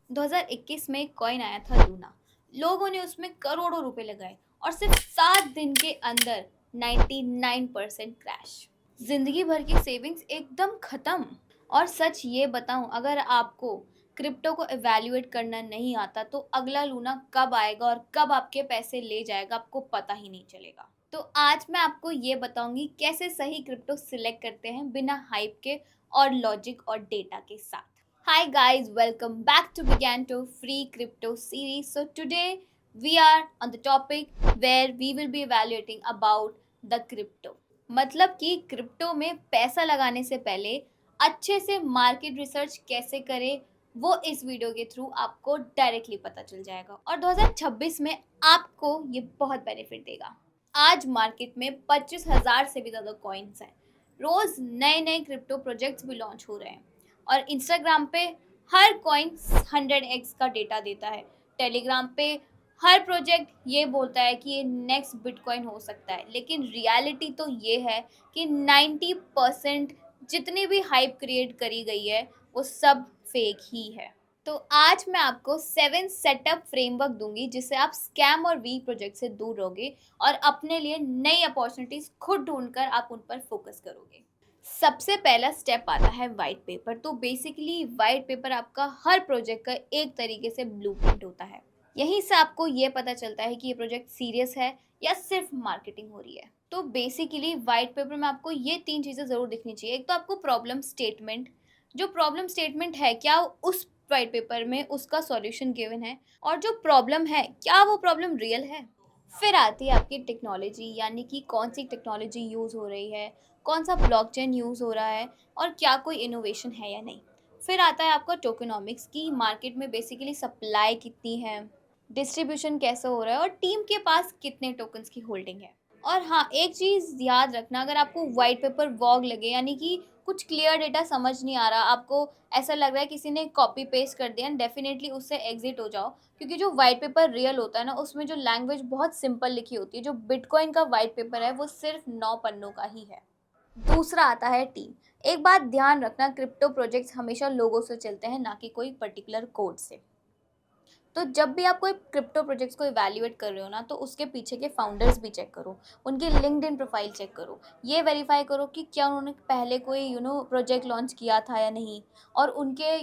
2021 में एक कॉइन आया था लूना। लोगों ने उसमें करोड़ों रुपए लगाए और सिर्फ 7 दिन के अंदर 99% क्रैश। जिंदगी भर की सेविंग्स एकदम खत्म। और सच ये बताऊं, अगर आपको क्रिप्टो को इवैल्यूएट करना नहीं आता तो अगला लूना कब आएगा और कब आपके पैसे ले जाएगा आपको पता ही नहीं चलेगा। तो आज मैं आपको ये बताऊंगी कैसे सही क्रिप्टो सिलेक्ट करते हैं बिना हाइप के और लॉजिक और डेटा के साथ। Hi guys, welcome back to Giganto Free Crypto series. So today we are on the topic where we will be evaluating about the crypto. मतलब कि क्रिप्टो में पैसा लगाने से पहले अच्छे से मार्केट रिसर्च कैसे करें वो इस वीडियो के थ्रू आपको डायरेक्टली पता चल जाएगा और 2026 में आपको ये बहुत बेनिफिट देगा। आज मार्केट में 25,000 से भी ज़्यादा कॉइन्स हैं। रोज नए नए क्रिप्टो प्रोजेक्ट्स भी लॉन्च हो रहे हैं और इंस्टाग्राम पे हर कॉइन 100x का डेटा देता है। टेलीग्राम पे हर प्रोजेक्ट ये बोलता है कि ये नेक्स्ट बिटकॉइन हो सकता है, लेकिन रियलिटी तो ये है कि 90% जितनी भी हाइप क्रिएट करी गई है वो सब फेक ही है। तो आज मैं आपको 7 सेटअप फ्रेमवर्क दूंगी जिससे आप स्कैम और वीक प्रोजेक्ट से दूर रहोगे और अपने लिए नई अपॉर्चुनिटीज खुद ढूंढकर आप उन पर फोकस करोगे। सबसे पहला स्टेप आता है वाइट पेपर। तो बेसिकली वाइट पेपर आपका हर प्रोजेक्ट का एक तरीके से ब्लूप्रिंट होता है। यहीं से आपको ये पता चलता है कि ये प्रोजेक्ट सीरियस है या सिर्फ मार्केटिंग हो रही है। तो बेसिकली वाइट पेपर में आपको ये 3 चीज़ें ज़रूर दिखनी चाहिए। एक तो आपको प्रॉब्लम स्टेटमेंट, जो प्रॉब्लम स्टेटमेंट है क्या उस वाइट पेपर में उसका सॉल्यूशन गिवन है, और जो प्रॉब्लम है क्या वो प्रॉब्लम रियल है। फिर आती है आपकी टेक्नोलॉजी, यानी कि कौन सी टेक्नोलॉजी यूज़ हो रही है, कौन सा ब्लॉकचेन यूज़ हो रहा है और क्या कोई इनोवेशन है या नहीं। फिर आता है आपका टोकेनॉमिक्स की मार्केट में बेसिकली सप्लाई कितनी है, डिस्ट्रीब्यूशन कैसे हो रहा है और टीम के पास कितने टोकन्स की होल्डिंग है। और हाँ, एक चीज़ याद रखना, अगर आपको वाइट पेपर वॉग लगे यानी कि कुछ क्लियर डेटा समझ नहीं आ रहा, आपको ऐसा लग रहा है किसी ने कॉपी पेस्ट कर दिया, डेफिनेटली उससे एग्जिट हो जाओ। क्योंकि जो वाइट पेपर रियल होता है ना, उसमें जो लैंग्वेज बहुत सिंपल लिखी होती है। जो बिटकॉइन का वाइट पेपर है वो सिर्फ 9 पन्नों का ही है। दूसरा आता है टीम। एक बात ध्यान रखना, क्रिप्टो प्रोजेक्ट्स हमेशा लोगों से चलते हैं, ना कि कोई पर्टिकुलर कोड से। तो जब भी आप कोई क्रिप्टो प्रोजेक्ट्स को इवैल्यूएट कर रहे हो ना, तो उसके पीछे के फाउंडर्स भी चेक करो, उनकी लिंक्डइन प्रोफाइल चेक करो, ये वेरीफाई करो कि क्या उन्होंने पहले कोई प्रोजेक्ट लॉन्च किया था या नहीं। और उनके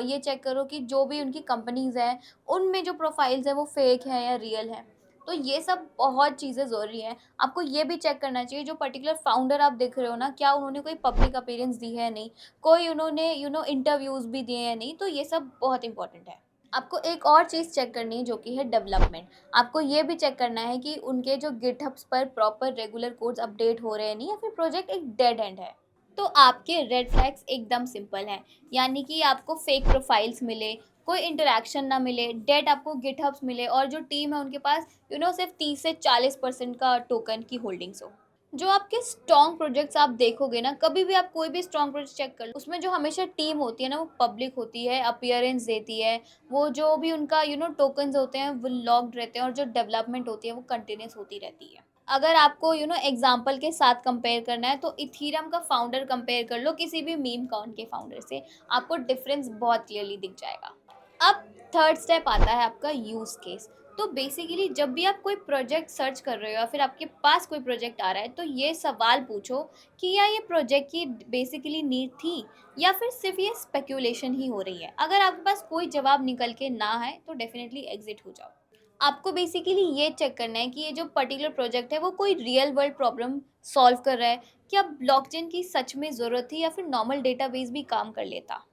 ये चेक करो कि जो भी उनकी कंपनीज हैं उनमें जो प्रोफाइल्स हैं वो फेक हैं या रियल हैं। तो ये सब बहुत चीज़ें ज़रूरी हैं। आपको ये भी चेक करना चाहिए जो पर्टिकुलर फाउंडर आप देख रहे हो ना, क्या उन्होंने कोई पब्लिक अपीयरेंस दी है या नहीं, कोई उन्होंने इंटरव्यूज़ भी दिए हैं नहीं। तो ये सब बहुत इंपॉर्टेंट है। आपको एक और चीज़ चेक करनी है जो कि है डेवलपमेंट। आपको ये भी चेक करना है कि उनके जो गिटहब्स पर प्रॉपर रेगुलर कोड्स अपडेट हो रहे हैं नहीं, या फिर प्रोजेक्ट एक डेड एंड है। तो आपके रेड फ्लैग्स एकदम सिंपल हैं, यानी कि आपको फेक प्रोफाइल्स मिले, कोई इंटरेक्शन ना मिले, डेड आपको गिटहब्स मिले और जो टीम है उनके पास सिर्फ 30 से 40% का टोकन की होल्डिंग्स हो। जो आपके स्ट्रॉन्ग प्रोजेक्ट्स आप देखोगे ना, कभी भी आप कोई भी स्ट्रॉन्ग प्रोजेक्ट चेक कर लो, उसमें जो हमेशा टीम होती है ना वो पब्लिक होती है, अपीयरेंस देती है, वो जो भी उनका टोकन्स होते हैं वो लॉक्ड रहते हैं और जो डेवलपमेंट होती है वो कंटिन्यूस होती रहती है। अगर आपको एग्जांपल के साथ कंपेयर करना है तो इथीरियम का फाउंडर कंपेयर कर लो किसी भी मीम काउंट के फाउंडर से, आपको डिफरेंस बहुत क्लियरली दिख जाएगा। अब थर्ड स्टेप आता है आपका यूज़ केस। तो बेसिकली जब भी आप कोई प्रोजेक्ट सर्च कर रहे हो या फिर आपके पास कोई प्रोजेक्ट आ रहा है, तो ये सवाल पूछो कि या ये प्रोजेक्ट की बेसिकली नीड थी या फिर सिर्फ ये स्पेक्यूलेशन ही हो रही है। अगर आपके पास कोई जवाब निकल के ना है तो डेफिनेटली एग्जिट हो जाओ। आपको बेसिकली ये चेक करना है कि ये जो पर्टिकुलर प्रोजेक्ट है वो कोई रियल वर्ल्ड प्रॉब्लम सॉल्व कर रहा है, क्या ब्लॉकचेन की सच में ज़रूरत थी या फिर नॉर्मल डेटाबेस भी काम कर लेता।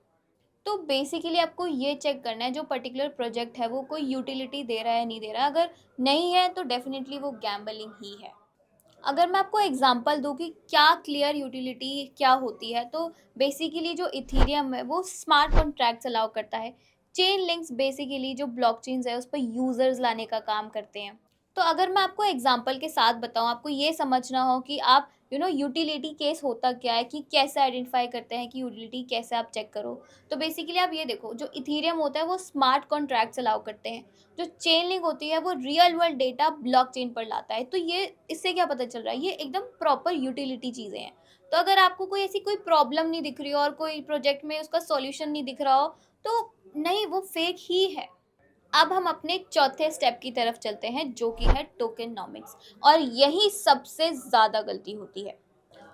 तो बेसिकली आपको ये चेक करना है जो पर्टिकुलर प्रोजेक्ट है वो कोई यूटिलिटी दे रहा है नहीं दे रहा। अगर नहीं है तो डेफिनेटली वो गैम्बलिंग ही है। अगर मैं आपको एग्जांपल दूं कि क्या क्लियर यूटिलिटी क्या होती है, तो बेसिकली जो इथीरियम है वो स्मार्ट कॉन्ट्रैक्ट्स अलाउ करता है। चेन लिंक्स बेसिकली जो ब्लॉकचेन्स है उस पर यूजर्स लाने का काम करते हैं। तो अगर मैं आपको एग्जांपल के साथ बताऊं, आपको ये समझना हो कि आप यूटिलिटी केस होता क्या है, कि कैसे आइडेंटिफाई करते हैं कि यूटिलिटी कैसे आप चेक करो। तो बेसिकली आप ये देखो, जो इथीरियम होता है वो स्मार्ट कॉन्ट्रैक्ट्स अलाउ करते हैं, जो चेन लिंक होती है वो रियल वर्ल्ड डेटा ब्लॉकचेन पर लाता है। तो ये इससे क्या पता चल रहा है, ये एकदम प्रॉपर यूटिलिटी चीज़ें हैं। तो अगर आपको कोई ऐसी कोई प्रॉब्लम नहीं दिख रही हो और कोई प्रोजेक्ट में उसका सॉल्यूशन नहीं दिख रहा हो, तो नहीं, वो फेक ही है। अब हम अपने चौथे स्टेप की तरफ चलते हैं जो कि है टोकेनॉमिक्स, और यही सबसे ज़्यादा गलती होती है।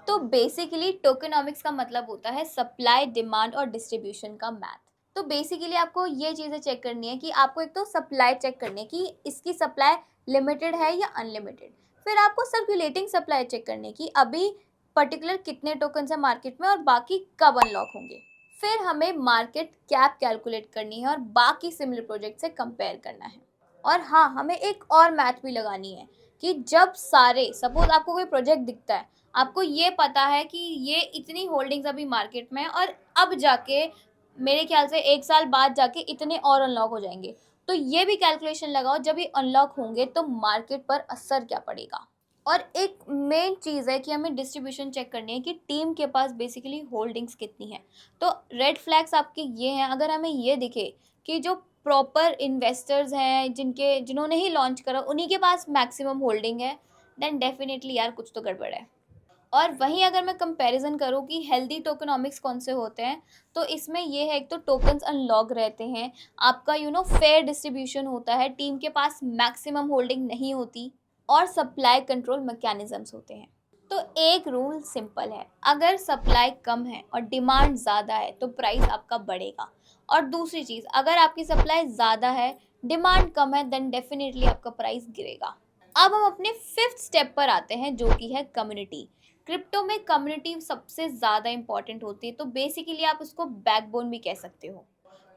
तो बेसिकली टोकेनॉमिक्स का मतलब होता है सप्लाई, डिमांड और डिस्ट्रीब्यूशन का मैथ। तो बेसिकली आपको ये चीज़ें चेक करनी है कि आपको एक तो सप्लाई चेक करनी है कि इसकी सप्लाई लिमिटेड है या अनलिमिटेड। फिर आपको सर्कुलेटिंग सप्लाई चेक करनी है कि अभी पर्टिकुलर कितने टोकन है मार्केट में और बाकी कब अनलॉक होंगे। फिर हमें मार्केट कैप कैलकुलेट करनी है और बाकी सिमिलर प्रोजेक्ट से कंपेयर करना है। और हाँ, हमें एक और मैथ भी लगानी है कि जब सारे, सपोज आपको कोई प्रोजेक्ट दिखता है, आपको ये पता है कि ये इतनी होल्डिंग्स अभी मार्केट में है और अब जाके मेरे ख्याल से 1 साल बाद जाके इतने और अनलॉक हो जाएँगे। तो ये भी कैलकुलेशन लगाओ, जब ये अनलॉक होंगे तो मार्केट पर असर क्या पड़ेगा। और एक मेन चीज़ है कि हमें डिस्ट्रीब्यूशन चेक करनी है कि टीम के पास बेसिकली होल्डिंग्स कितनी है। तो रेड फ्लैग्स आपके ये हैं, अगर हमें ये दिखे कि जो प्रॉपर इन्वेस्टर्स हैं, जिन्होंने ही लॉन्च करा, उन्हीं के पास मैक्सिमम होल्डिंग है, देन डेफिनिटली यार कुछ तो गड़बड़ है। और वहीं अगर मैं कंपैरिजन करूँ कि हेल्दी टोकेनॉमिक्स कौन से होते हैं, तो इसमें ये है, एक तो टोकन्स अनलॉक रहते हैं, आपका फेयर डिस्ट्रीब्यूशन होता है, टीम के पास मैक्सिमम होल्डिंग नहीं होती, और सप्लाई कंट्रोल मैकेनिज्म्स होते हैं। तो एक रूल सिंपल है, अगर सप्लाई कम है और डिमांड ज़्यादा है तो प्राइस आपका बढ़ेगा। और दूसरी चीज़, अगर आपकी सप्लाई ज़्यादा है, डिमांड कम है, देन डेफिनेटली आपका प्राइस गिरेगा। अब हम अपने फिफ्थ स्टेप पर आते हैं जो कि है कम्युनिटी। क्रिप्टो में कम्युनिटी सबसे ज़्यादा इंपॉर्टेंट होती है, तो बेसिकली आप उसको बैकबोन भी कह सकते हो।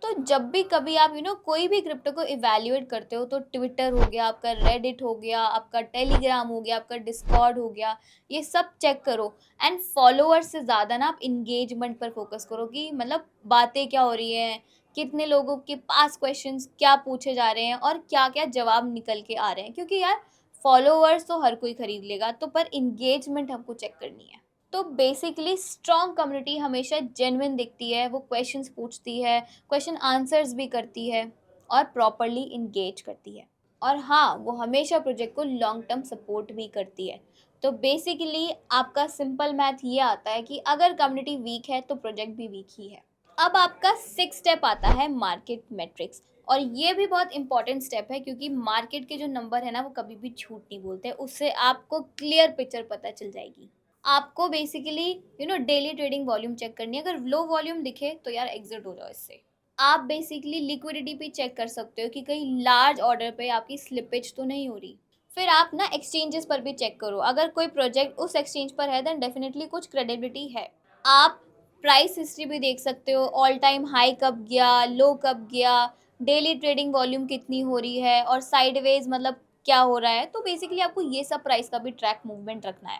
तो जब भी कभी आप कोई भी क्रिप्टो को इवैल्यूएट करते हो, तो ट्विटर हो गया आपका, रेडिट हो गया आपका, टेलीग्राम हो गया आपका, डिस्कॉर्ड हो गया, ये सब चेक करो। एंड फॉलोअर्स से ज़्यादा ना आप इंगेजमेंट पर फोकस करो कि मतलब बातें क्या हो रही हैं, कितने लोगों के पास क्वेश्चंस क्या पूछे जा रहे हैं और क्या क्या जवाब निकल के आ रहे हैं, क्योंकि यार फॉलोअर्स तो हर कोई खरीद लेगा, तो पर इंगेजमेंट हमको चेक करनी है। तो बेसिकली स्ट्रॉन्ग कम्युनिटी हमेशा जेन्युइन दिखती है, वो क्वेश्चंस पूछती है, क्वेश्चन आंसर्स भी करती है और प्रॉपरली इंगेज करती है। और हाँ, वो हमेशा प्रोजेक्ट को लॉन्ग टर्म सपोर्ट भी करती है। तो बेसिकली आपका सिंपल मैथ ये आता है कि अगर कम्युनिटी वीक है तो प्रोजेक्ट भी वीक ही है। अब आपका सिक्स स्टेप आता है मार्केट मेट्रिक्स, और ये भी बहुत इंपॉर्टेंट स्टेप है क्योंकि मार्केट के जो नंबर है ना, वो कभी भी झूठ नहीं बोलते, उससे आपको क्लियर पिक्चर पता चल जाएगी। आपको basically daily trading volume check करनी है, अगर लो वॉल्यूम दिखे तो यार एग्जिट हो जाओ इससे। आप बेसिकली लिक्विडिटी पे चेक कर सकते हो कि कहीं लार्ज ऑर्डर पे आपकी स्लिपेज तो नहीं हो रही। फिर आप ना एक्सचेंजेस पर भी चेक करो, अगर कोई प्रोजेक्ट उस एक्सचेंज पर है देन डेफिनेटली कुछ क्रेडिबिलिटी है। आप प्राइस हिस्ट्री भी देख सकते हो, ऑल टाइम हाई कब गया, लो कब गया, डेली ट्रेडिंग वॉल्यूम कितनी हो रही है और साइडवेज मतलब क्या हो रहा है। तो बेसिकली आपको ये सब प्राइस का भी ट्रैक मूवमेंट रखना है।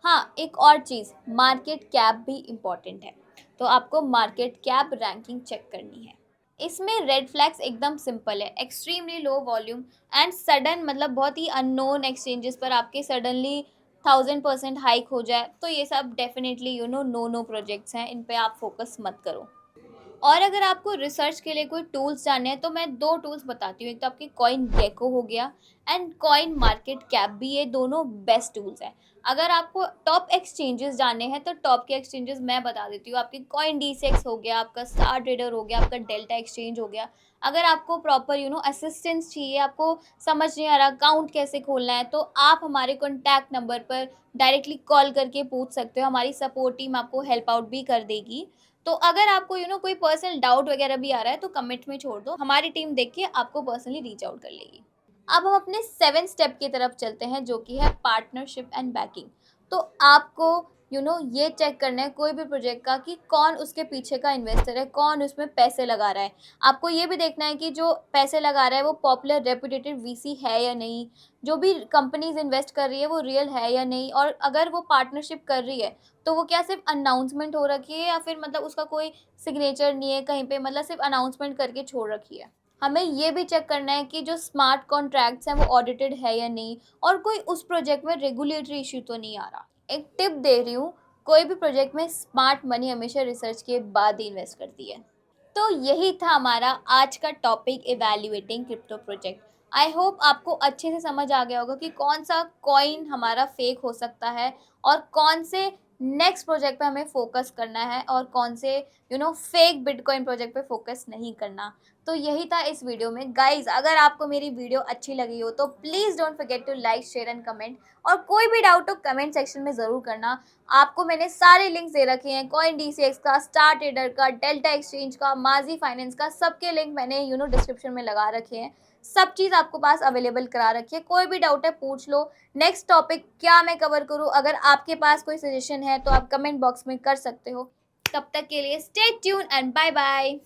हाँ, एक और चीज़, मार्केट कैप भी इम्पॉर्टेंट है। तो आपको मार्केट कैप रैंकिंग चेक करनी है। इसमें रेड फ्लैग्स एकदम सिंपल है, extremely low volume and sudden, मतलब बहुत ही अननोन एक्सचेंजेस पर आपके सडनली 1000% हाइक हो जाए, तो ये सब डेफिनेटली नो नो प्रोजेक्ट्स हैं, इन पे आप फोकस मत करो। और अगर आपको रिसर्च के लिए कोई टूल्स जानने हैं तो मैं दो टूल्स बताती हूँ, एक तो आपकी कॉइन गेको हो गया एंड कॉइन मार्केट कैप भी, ये दोनों बेस्ट टूल्स हैं। अगर आपको टॉप एक्सचेंजेस जानने हैं तो टॉप के एक्सचेंजेस मैं बता देती हूँ, आपकी कॉइन डी6 हो गया, आपका स्टार ट्रेडर हो गया, आपका डेल्टा एक्सचेंज हो गया। अगर आपको प्रॉपर असिस्टेंस चाहिए, आपको समझ नहीं आ रहा अकाउंट कैसे खोलना है, तो आप हमारे कॉन्टैक्ट नंबर पर डायरेक्टली कॉल करके पूछ सकते हो, हमारी सपोर्ट टीम आपको हेल्प आउट भी कर देगी। तो अगर आपको कोई पर्सनल डाउट वगैरह भी आ रहा है तो कमेंट में छोड़ दो, हमारी टीम देख के आपको पर्सनली रीच आउट कर लेगी। अब हम अपने 7 स्टेप की तरफ चलते हैं जो कि है पार्टनरशिप एंड बैकिंग। तो आपको ये चेक करना है कोई भी प्रोजेक्ट का कि कौन उसके पीछे का इन्वेस्टर है, कौन उसमें पैसे लगा रहा है। आपको ये भी देखना है कि जो पैसे लगा रहा है वो पॉपुलर रेपुटेटेड वीसी है या नहीं, जो भी कंपनीज इन्वेस्ट कर रही है वो रियल है या नहीं, और अगर वो पार्टनरशिप कर रही है तो वो क्या सिर्फ अनाउंसमेंट हो रखी है या फिर मतलब उसका कोई सिग्नेचर नहीं है कहीं पे, मतलब सिर्फ अनाउंसमेंट करके छोड़ रखी है। हमें ये भी चेक करना है कि जो स्मार्ट कॉन्ट्रैक्ट्स हैं वो ऑडिटेड है या नहीं, और कोई उस प्रोजेक्ट में रेगुलेटरी इश्यू तो नहीं आ रहा। एक टिप दे रही हूँ, कोई भी प्रोजेक्ट में स्मार्ट मनी हमेशा रिसर्च के बाद ही इन्वेस्ट करती है। तो यही था हमारा आज का topic, evaluating crypto project. I hope आपको अच्छे से समझ आ गया होगा कि कौन सा कॉइन हमारा फेक हो सकता है और कौन से नेक्स्ट प्रोजेक्ट पे हमें फोकस करना है और कौन से फेक बिटकॉइन प्रोजेक्ट पे फोकस नहीं करना। तो यही था इस वीडियो में गाइज। अगर आपको मेरी वीडियो अच्छी लगी हो तो please don't forget to like share and comment, और कोई भी डाउट हो कमेंट सेक्शन में ज़रूर करना। आपको मैंने सारे लिंक्स दे रखे हैं, कॉइन DCX का, स्टार ट्रेडर का, डेल्टा एक्सचेंज का, माजी फाइनेंस का, सबके लिंक मैंने डिस्क्रिप्शन में लगा रखे हैं। सब चीज़ आपको पास अवेलेबल करा रखी है, कोई भी डाउट है पूछ लो। नेक्स्ट टॉपिक क्या मैं कवर करूँ, अगर आपके पास कोई सजेशन है तो आप कमेंट बॉक्स में कर सकते हो। तब तक के लिए stay tune and bye bye.